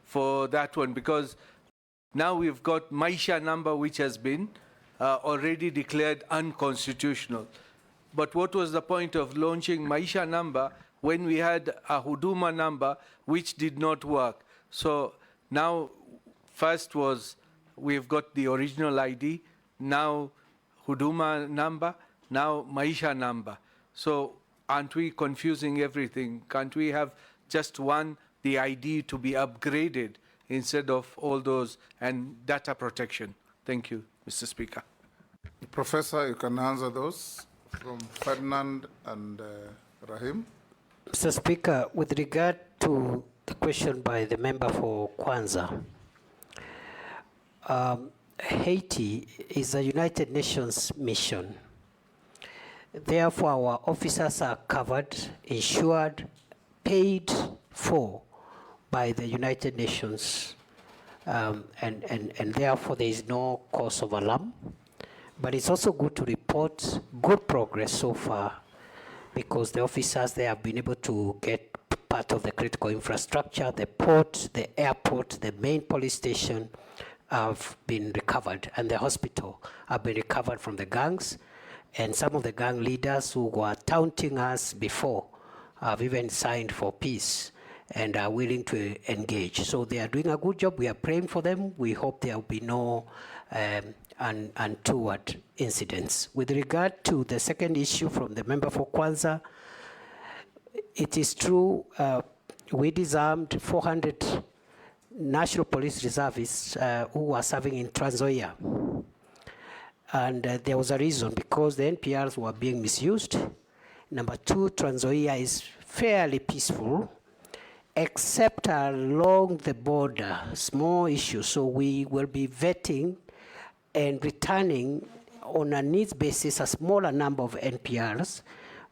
for that one, because now we've got Maisha number, which has been already declared unconstitutional. But what was the point of launching Maisha number when we had a Huduma number which did not work? So now, first was we've got the original ID, now Huduma number, now Maisha number. So aren't we confusing everything? Can't we have just one, the ID to be upgraded instead of all those, and data protection? Thank you, Mr. Speaker. Professor, you can answer those from Ferdinand and Rahim. Mr. Speaker, with regard to the question by the member for Kwanza, Haiti is a United Nations mission. Therefore, our officers are covered, insured, paid for by the United Nations, and therefore there is no cause of alarm. But it's also good to report good progress so far, because the officers, they have been able to get part of the critical infrastructure, the port, the airport, the main police station have been recovered, and the hospital have been recovered from the gangs. And some of the gang leaders who were taunting us before have even signed for peace and are willing to engage. So they are doing a good job. We are praying for them. We hope there will be no untoward incidents. With regard to the second issue from the member for Kwanza, it is true we disarmed 400 National Police Reservists who were serving in Trans Nzoia. And there was a reason, because the NPRs were being misused. Number two, Trans Nzoia is fairly peaceful, except along the border, small issues. So we will be vetting and returning on a needs basis a smaller number of NPRs,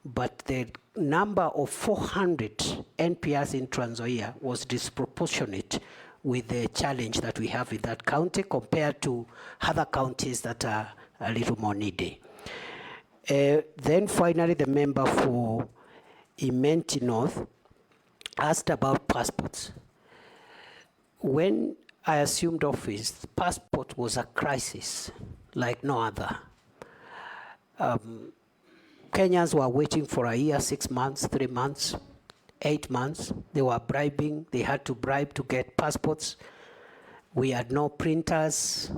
but the number of 400 NPRs in Trans Nzoia was disproportionate with the challenge that we have in that county compared to other counties that are a little more needy. Then finally, the member for Imenti North asked about passports. When I assumed office, passport was a crisis like no other. Kenyans were waiting for a year, 6 months, 3 months, 8 months. They were bribing. They had to bribe to get passports. We had no printers,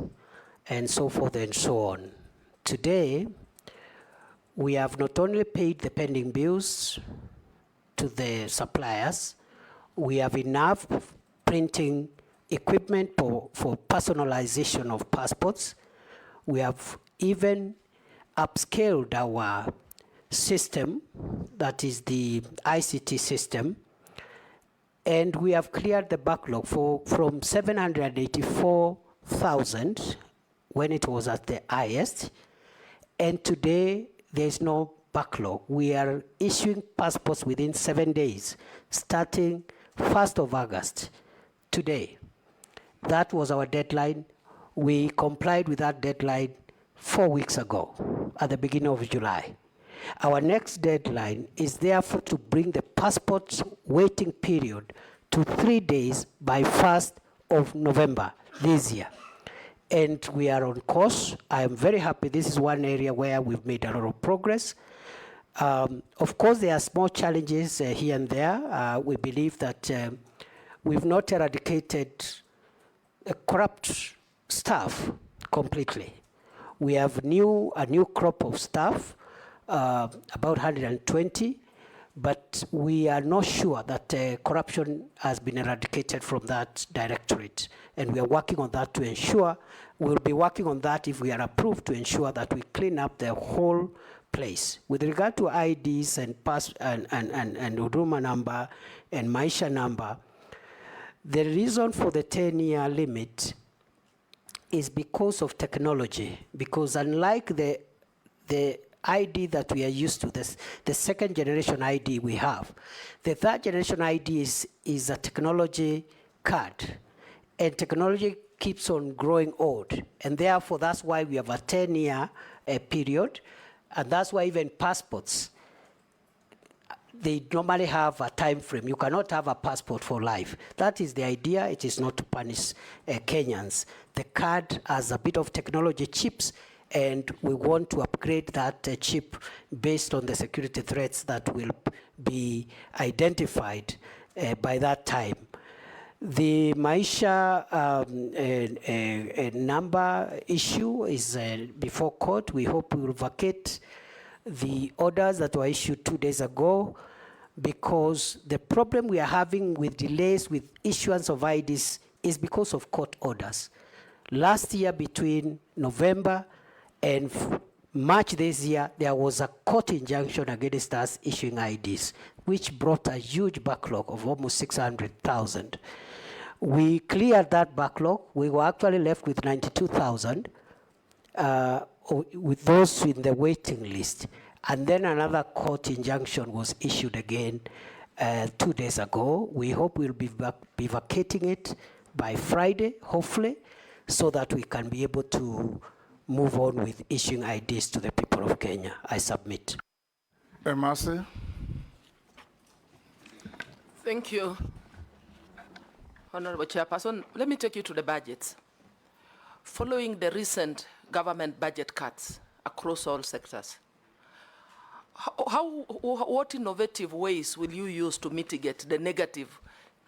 and so forth and so on. Today, we have not only paid the pending bills to the suppliers, we have enough printing equipment for personalization of passports. We have even upscaled our system, that is the ICT system, and we have cleared the backlog from 784,000 when it was at the highest, and today there's no backlog. We are issuing passports within 7 days, starting 1st of August, today. That was our deadline. We complied with that deadline 4 weeks ago, at the beginning of July. Our next deadline is therefore to bring the passport waiting period to 3 days by 1st of November this year. And we are on course. I am very happy. This is one area where we've made a lot of progress. Of course, there are small challenges here and there. We believe that we've not eradicated corrupt staff completely. We have a new crop of staff, about 120, but we are not sure that corruption has been eradicated from that directorate. And we are working on that to ensure, we'll be working on that if we are approved, to ensure that we clean up the whole place. With regard to IDs and Huduma number and Maisha number, the reason for the 10-year limit is because of technology. Because unlike the ID that we are used to, the second generation ID we have, the third generation ID is a technology card. And technology keeps on growing old. And therefore, that's why we have a 10-year period. And that's why even passports they normally have a time frame. You cannot have a passport for life. That is the idea. It is not to punish Kenyans. The card has a bit of technology chips, and we want to upgrade that chip based on the security threats that will be identified by that time. The Maisha number issue is before court. We hope we will vacate the orders that were issued 2 days ago, because the problem we are having with delays with issuance of IDs is because of court orders. Last year, between November and March this year, there was a court injunction against us issuing IDs, which brought a huge backlog of almost 600,000. We cleared that backlog. We were actually left with 92,000 with those in the waiting list. And then another court injunction was issued again 2 days ago. We hope we'll be vacating it by Friday, hopefully, so that we can be able to move on with issuing IDs to the people of Kenya. I submit. Emasi? Thank you, Honorable Chairperson. Let me take you to the budgets. Following the recent government budget cuts across all sectors, what innovative ways will you use to mitigate the negative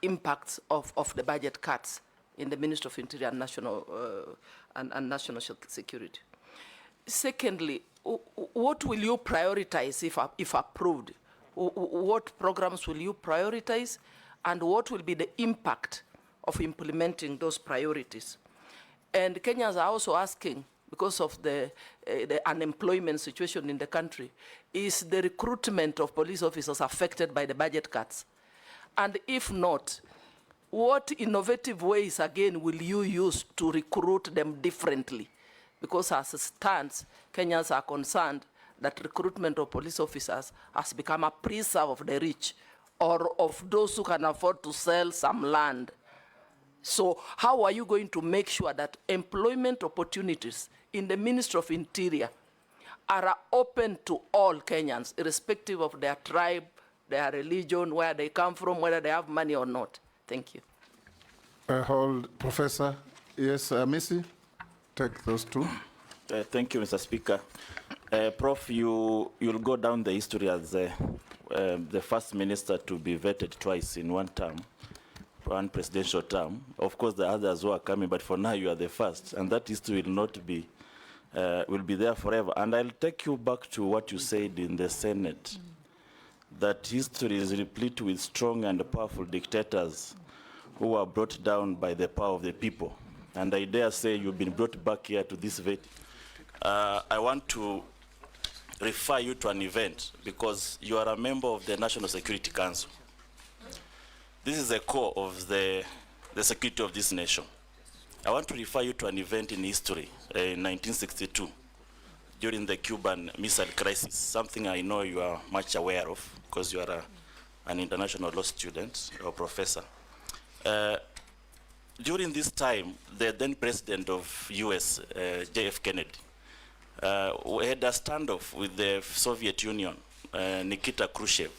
impacts of the budget cuts in the Ministry of Interior and National Security? Secondly, what will you prioritize if approved? What programs will you prioritize, and what will be the impact of implementing those priorities? And Kenyans are also asking, because of the unemployment situation in the country, is the recruitment of police officers affected by the budget cuts? And if not, what innovative ways, again, will you use to recruit them differently? Because as it stands, Kenyans are concerned that recruitment of police officers has become a preserve of the rich or of those who can afford to sell some land. So how are you going to make sure that employment opportunities in the Ministry of Interior are open to all Kenyans, irrespective of their tribe, their religion, where they come from, whether they have money or not? Thank you. Hold, Professor. Yes, Missy, take those two. Thank you, Mr. Speaker. Prof, you'll go down the history as the first minister to be vetted twice in one term, one presidential term. Of course, the others who are coming, but for now you are the first, and that history will not be, will be there forever. And I'll take you back to what you said in the Senate, that history is replete with strong and powerful dictators who were brought down by the power of the people. And I dare say you've been brought back here to this vet. I want to refer you to an event because you are a member of the National Security Council. This is the core of the security of this nation. I want to refer you to an event in history in 1962 during the Cuban Missile Crisis, something I know you are much aware of because you are an international law student or professor. During this time, the then president of US, J.F. Kennedy, had a standoff with the Soviet Union, Nikita Khrushchev.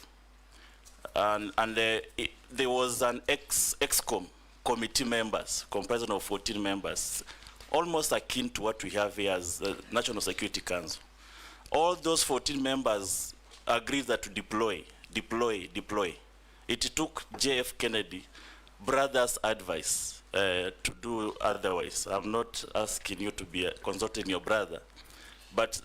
And there was an ex-com committee members, comprising of 14 members, almost akin to what we have here as the National Security Council. All those 14 members agreed that to deploy. It took J.F. Kennedy brothers' advice to do otherwise. I'm not asking you to be consulting your brother, but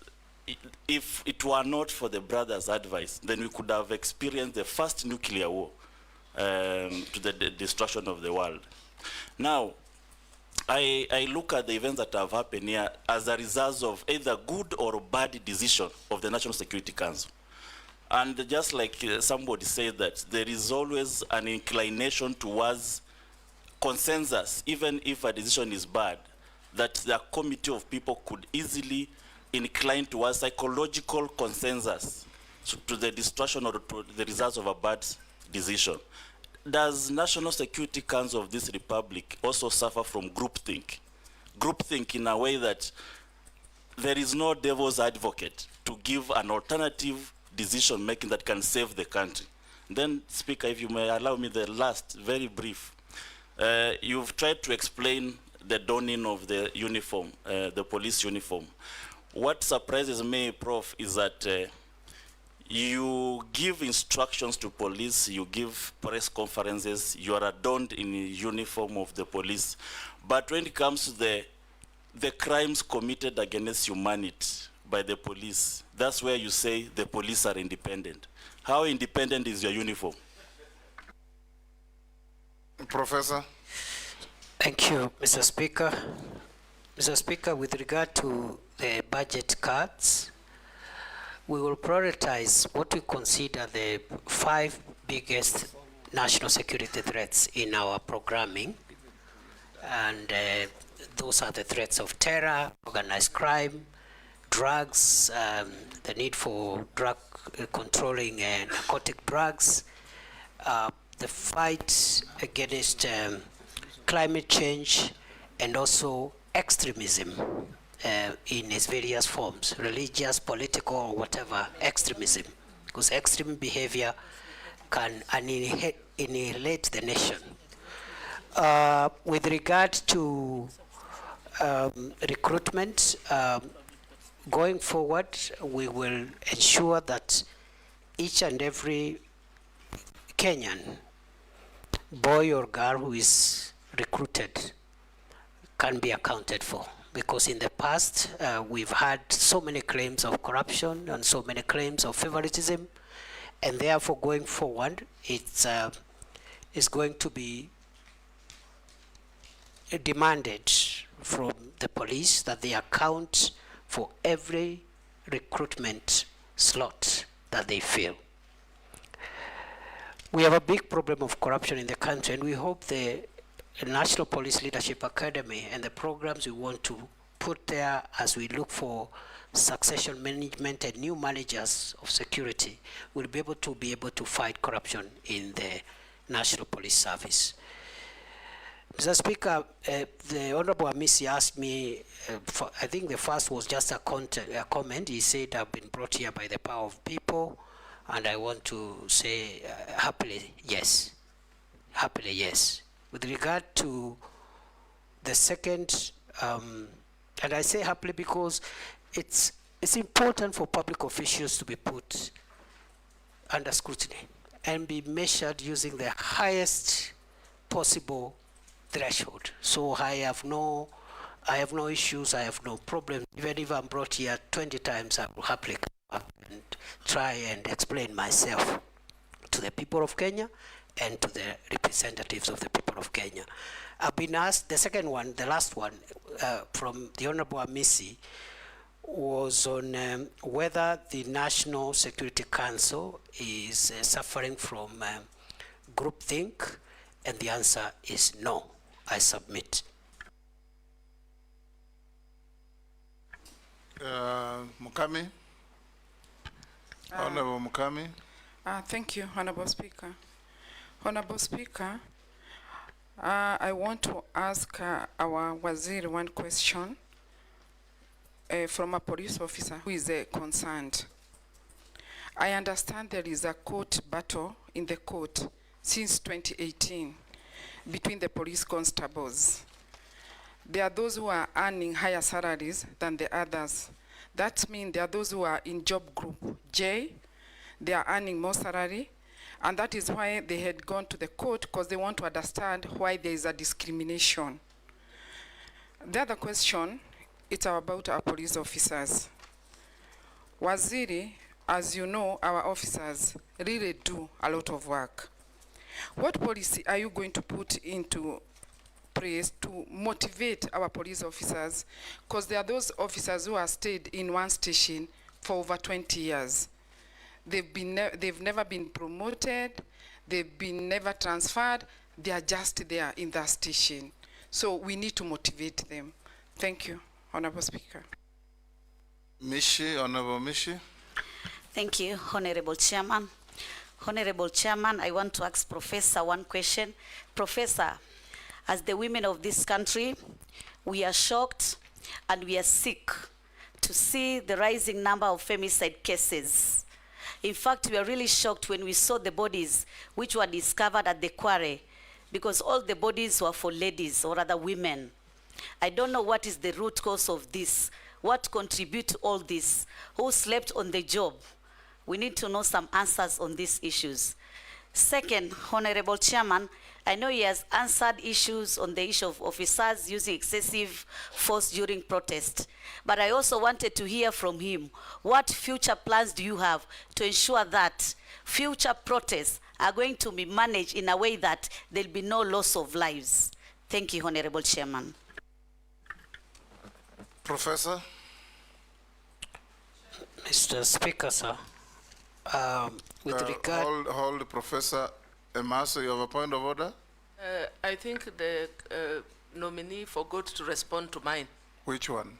if it were not for the brothers' advice, then we could have experienced the first nuclear war to the destruction of the world. Now, I look at the events that have happened here as a result of either good or bad decision of the National Security Council. And just like somebody said, that there is always an inclination towards consensus, even if a decision is bad, that the committee of people could easily incline towards psychological consensus to the destruction or to the results of a bad decision. Does National Security Council of this republic also suffer from groupthink? Groupthink in a way that there is no devil's advocate to give an alternative decision making that can save the country. Then, Speaker, if you may allow me the last, very brief. You've tried to explain the donning of the uniform, the police uniform. What surprises me, Prof, is that you give instructions to police, you give press conferences, you are adorned in the uniform of the police. But when it comes to the crimes committed against humanity by the police, that's where you say the police are independent. How independent is your uniform? Professor. Thank you, Mr. Speaker. Mr. Speaker, with regard to the budget cuts, we will prioritize what we consider the 5 biggest national security threats in our programming. And those are the threats of terror, organized crime, drugs, the need for drug controlling narcotic drugs, the fight against climate change, and also extremism in its various forms, religious, political, or whatever extremism, because extreme behavior can annihilate the nation. With regard to recruitment, going forward, we will ensure that each and every Kenyan, boy or girl who is recruited, can be accounted for. Because in the past, we've had so many claims of corruption and so many claims of favoritism, and therefore going forward, it's going to be demanded from the police that they account for every recruitment slot that they fill. We have a big problem of corruption in the country, and we hope the National Police Leadership Academy and the programs we want to put there as we look for succession management and new managers of security will be able to fight corruption in the National Police Service. Mr. Speaker, the Honorable Amisi asked me, I think the first was just a comment. He said, I've been brought here by the power of people, and I want to say happily, yes. Happily, yes. With regard to the second, and I say happily because it's important for public officials to be put under scrutiny and be measured using the highest possible threshold. So I have no issues, I have no problem. Even if I'm brought here 20 times, I will happily come back and try and explain myself to the people of Kenya and to the representatives of the people of Kenya. I've been asked, the second one, the last one, from the Honorable Amisi, was on whether the National Security Council is suffering from groupthink, and the answer is no. I submit. Mukami. Honorable Mukami. Thank you, Honorable Speaker. Honorable Speaker, I want to ask our Waziri one question from a police officer who is concerned. I understand there is a court battle in the court since 2018 between the police constables. There are those who are earning higher salaries than the others. That means there are those who are in job group J, they are earning more salary, and that is why they had gone to the court, because they want to understand why there is a discrimination. The other question, it's about our police officers. Waziri, as you know, our officers really do a lot of work. What policy are you going to put into place to motivate our police officers? Because there are those officers who have stayed in one station for over 20 years. They've never been promoted, they've been never transferred, they are just there in that station. So we need to motivate them. Thank you, Honorable Speaker. Mishi, Honorable Mishi. Thank you, Honorable Chairman. Honorable Chairman, I want to ask Professor one question. Professor, as the women of this country, we are shocked and we are sick to see the rising number of femicide cases In fact, we are really shocked when we saw the bodies which were discovered at the quarry, because all the bodies were for ladies or other women. I don't know what is the root cause of this. What contribute to all this? Who slept on the job? We need to know some answers on these issues. Second, Honorable Chairman, I know he has answered issues on the issue of officers using excessive force during protest, but I also wanted to hear from him, what future plans do you have to ensure that future protests are going to be managed in a way that there'll be no loss of lives? Thank you, Honorable Chairman. Professor? Mr. Speaker, sir, with regard... Hold, Professor Emaso, you have a point of order? I think the nominee forgot to respond to mine. Which one?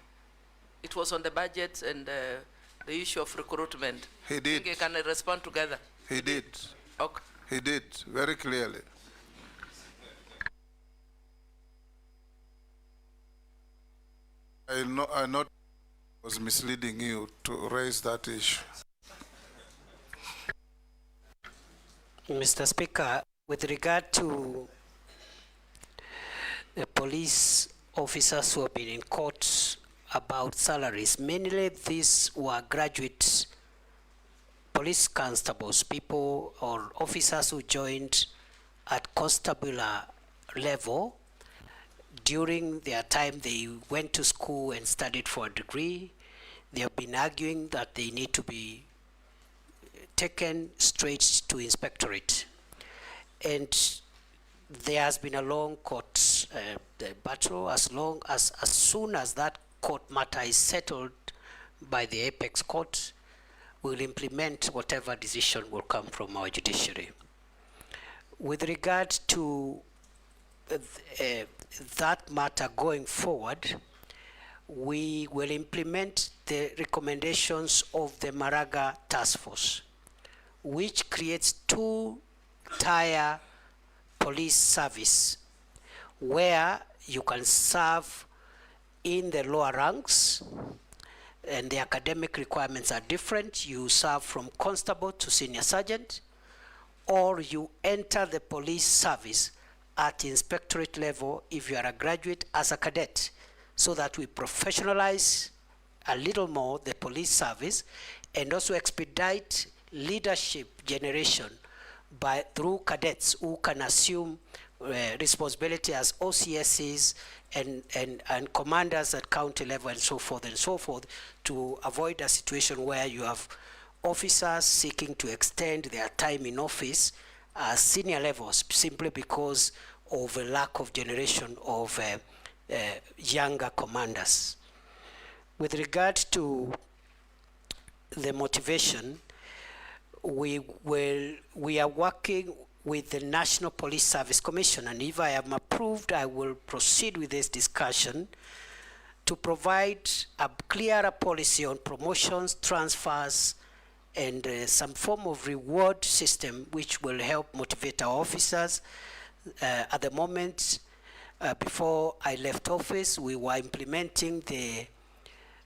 It was on the budget and the issue of recruitment. He did. I think can respond together. He did. Okay. He did, very clearly. I know I was misleading you to raise that issue. Mr. Speaker, with regard to the police officers who have been in court about salaries, mainly these were graduate police constables, people or officers who joined at constabular level. During their time, they went to school and studied for a degree. They have been arguing that they need to be taken straight to inspectorate. And there has been a long court battle. As soon as that court matter is settled by the apex court, we'll implement whatever decision will come from our judiciary. With regard to that matter going forward, we will implement the recommendations of the Maraga Task Force, which creates two-tier police service where you can serve in the lower ranks, and the academic requirements are different. You serve from constable to senior sergeant, or you enter the police service at inspectorate level if you are a graduate as a cadet, so that we professionalize a little more the police service and also expedite leadership generation through cadets who can assume responsibility as OCSs and commanders at county level and so forth, to avoid a situation where you have officers seeking to extend their time in office at senior levels simply because of a lack of generation of younger commanders. With regard to the motivation, we are working with the National Police Service Commission, and if I am approved, I will proceed with this discussion to provide a clearer policy on promotions, transfers, and some form of reward system which will help motivate our officers. At the moment, before I left office, we were implementing the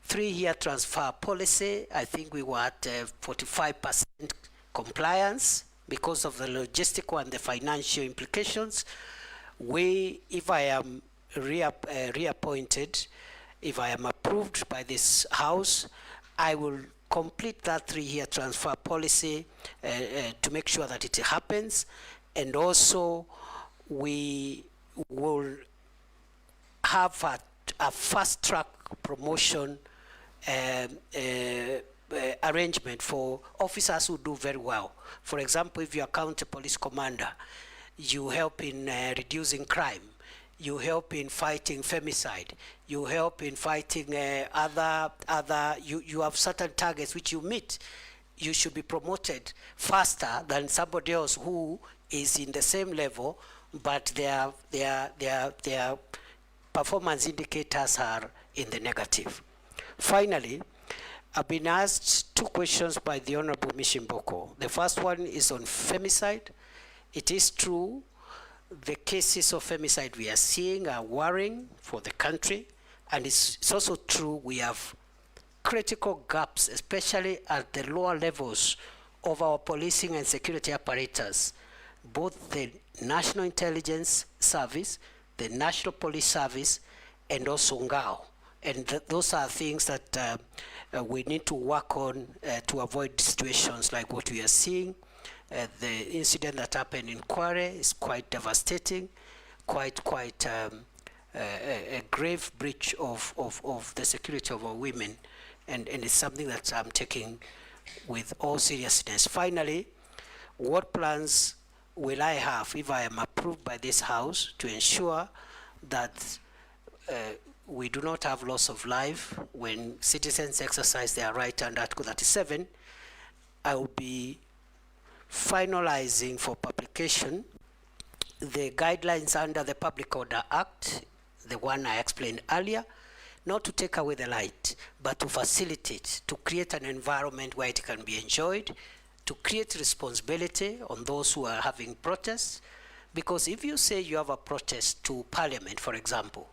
3-year transfer policy. I think we were at 45% compliance because of the logistical and the financial implications. If I am reappointed, if I am approved by this House, I will complete that 3-year transfer policy to make sure that it happens. And also, we will have a fast-track promotion arrangement for officers who do very well. For example, if you're a county police commander, you help in reducing crime, you help in fighting femicide, you help in fighting you have certain targets which you meet. You should be promoted faster than somebody else who is in the same level, but their performance indicators are in the negative. Finally, I've been asked 2 questions by the Honorable Mishimboko. The first one is on femicide. It is true, the cases of femicide we are seeing are worrying for the country, and it's also true we have critical gaps, especially at the lower levels of our policing and security apparatus, both the National Intelligence Service, the National Police Service, and also Ngao. And those are things that we need to work on to avoid situations like what we are seeing. The incident that happened in Kware is quite devastating, quite a grave breach of the security of our women, and it's something that I'm taking with all seriousness. Finally, what plans will I have if I am approved by this House to ensure that we do not have loss of life when citizens exercise their right under Article 37? I will be finalizing for publication the guidelines under the Public Order Act, the one I explained earlier, not to take away the light, but to facilitate, to create an environment where it can be enjoyed, to create responsibility on those who are having protests. Because if you say you have a protest to Parliament, for example,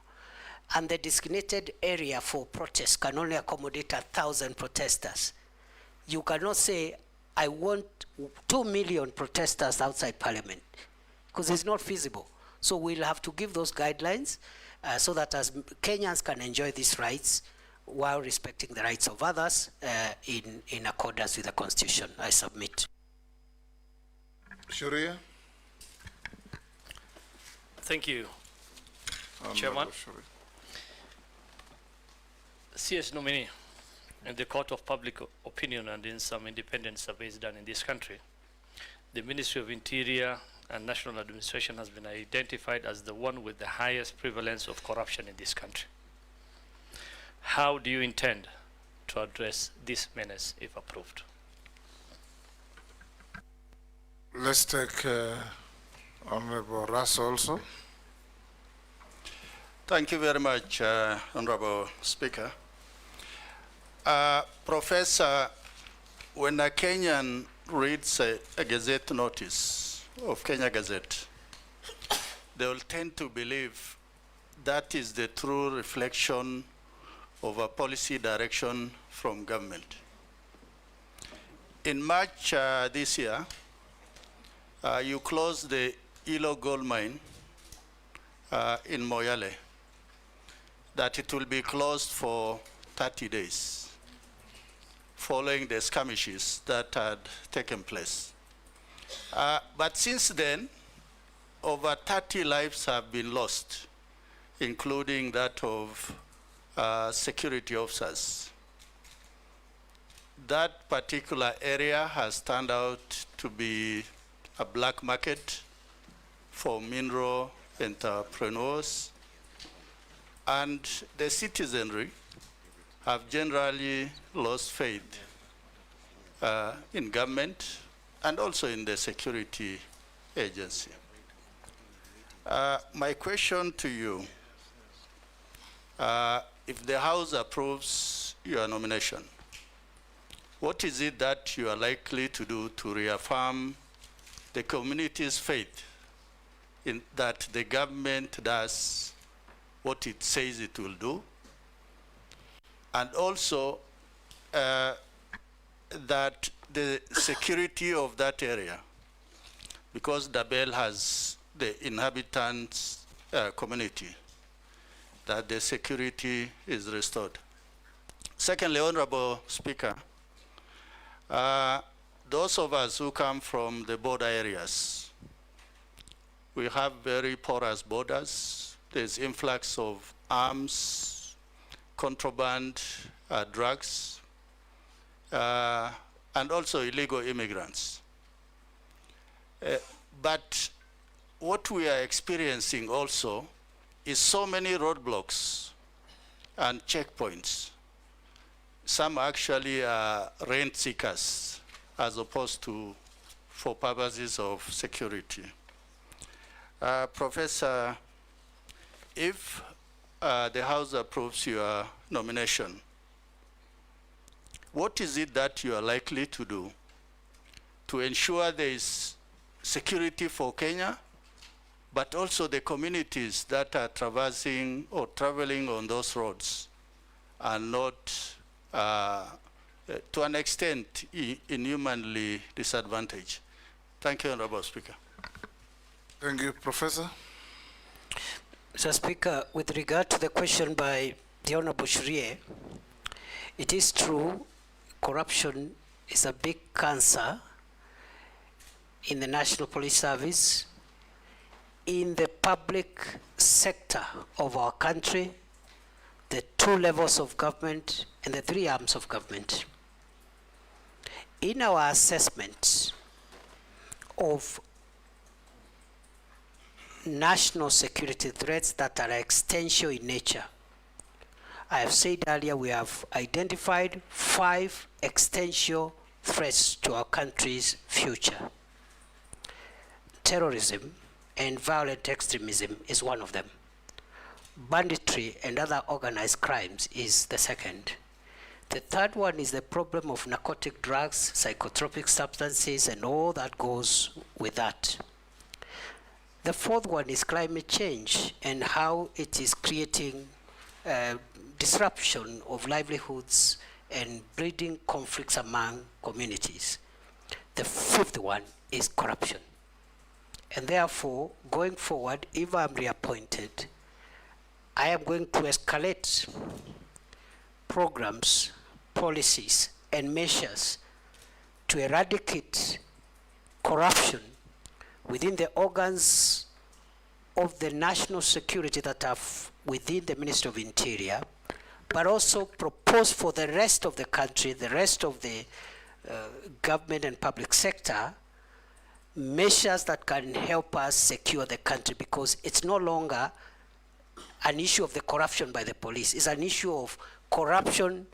and the designated area for protest can only accommodate 1,000 protesters, you cannot say, I want 2 million protesters outside Parliament, because it's not feasible. So we'll have to give those guidelines so that as Kenyans can enjoy these rights while respecting the rights of others in accordance with the Constitution. I submit. Sharia? Thank you, Chairman. CS nominee, in the court of public opinion and in some independent surveys done in this country, the Ministry of Interior and National Administration has been identified as the one with the highest prevalence of corruption in this country. How do you intend to address this menace if approved? Let's take Honorable Russ also. Thank you very much, Honorable Speaker. Professor, when a Kenyan reads a Gazette notice of Kenya Gazette, they will tend to believe that is the true reflection of a policy direction from government. In March this year, you closed the Ilo gold mine in Moyale, that it will be closed for 30 days following the skirmishes that had taken place. But since then, over 30 lives have been lost, including that of security officers. That particular area has turned out to be a black market for mineral entrepreneurs, and the citizenry have generally lost faith in government and also in the security agency. My question to you, if the House approves your nomination, what is it that you are likely to do to reaffirm the community's faith in that the government does what it says it will do, and also that the security of that area, because Dabel has the inhabitants community, that the security is restored. Secondly, Honorable Speaker, those of us who come from the border areas, we have very porous borders. There's influx of arms, contraband, drugs, and also illegal immigrants. But what we are experiencing also is so many roadblocks and checkpoints. Some actually are rent seekers as opposed to for purposes of security. Professor, if the House approves your nomination, what is it that you are likely to do to ensure there is security for Kenya, but also the communities that are traversing or traveling on those roads are not to an extent, inhumanly disadvantaged. Thank you, Honorable Speaker. Thank you, Professor. Mr. Speaker, with regard to the question by the Honorable Shrie, it is true corruption is a big cancer in the National Police Service, in the public sector of our country, the 2 levels of government and the 3 arms of government. In our assessment of national security threats that are existential in nature, I have said earlier we have identified 5 existential threats to our country's future. Terrorism and violent extremism is one of them. Banditry and other organized crimes is the second. The third one is the problem of narcotic drugs, psychotropic substances, and all that goes with that. The fourth one is climate change and how it is creating disruption of livelihoods and breeding conflicts among communities. The fifth one is corruption. And therefore, going forward, if I'm reappointed, I am going to escalate programs, policies, and measures to eradicate corruption within the organs of the national security that are within the Ministry of Interior, but also propose for the rest of the country, the rest of the government and public sector, measures that can help us secure the country, because it's no longer an issue of the corruption by the police. It's an issue of corruption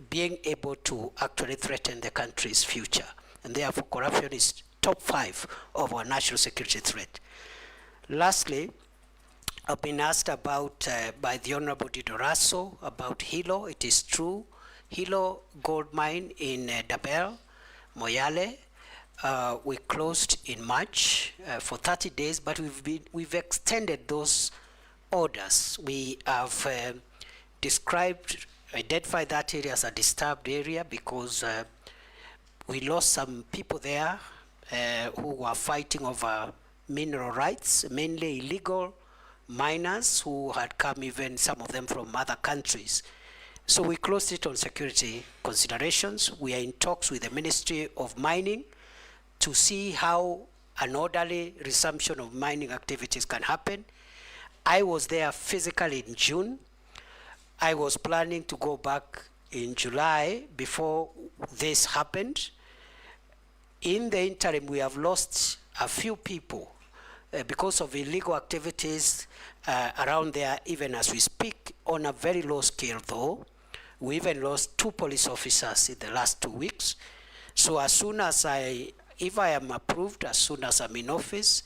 being able to actually threaten the country's future. And therefore, corruption is top 5 of our national security threat. Lastly, I've been asked about by the Honorable Didoraso about Hilo. It is true. Hilo gold mine in Dabel, Moyale, we closed in March for 30 days, but we've extended those orders. We have identified that area as a disturbed area because we lost some people there who were fighting over mineral rights, mainly illegal miners who had come, even some of them from other countries. So we closed it on security considerations. We are in talks with the Ministry of Mining to see how an orderly resumption of mining activities can happen. I was there physically in June. I was planning to go back in July before this happened. In the interim, we have lost a few people because of illegal activities around there, even as we speak, on a very low scale though. We even lost 2 police officers in the last 2 weeks. So as soon as if I am approved, as soon as I'm in office,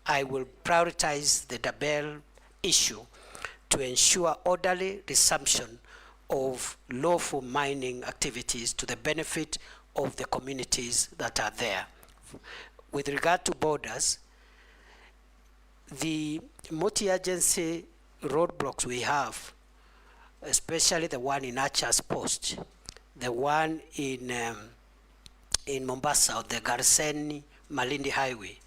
I will prioritize the Dabel issue to ensure orderly resumption of lawful mining activities to the benefit of the communities that are there. With regard to borders, the multi-agency roadblocks we have, especially the one in Archer's Post, the one in Mombasa, the Garsen Malindi Highway,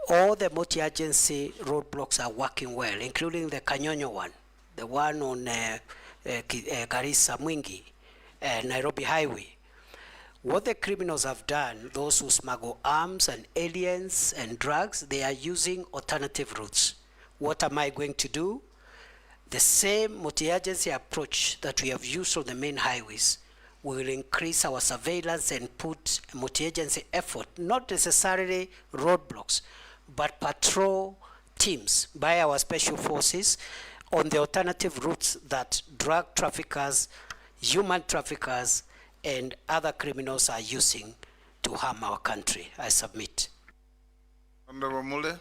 all the multi-agency roadblocks are working well, including the Kanyonyo one, the one on Garissa Mwingi, Nairobi Highway. What the criminals have done, those who smuggle arms and aliens and drugs, they are using alternative routes. What am I going to do? The same multi-agency approach that we have used on the main highways. We will increase our surveillance and put multi-agency effort, not necessarily roadblocks, but patrol teams by our special forces on the alternative routes that drug traffickers, human traffickers, and other criminals are using to harm our country. I submit. Honorable Mule.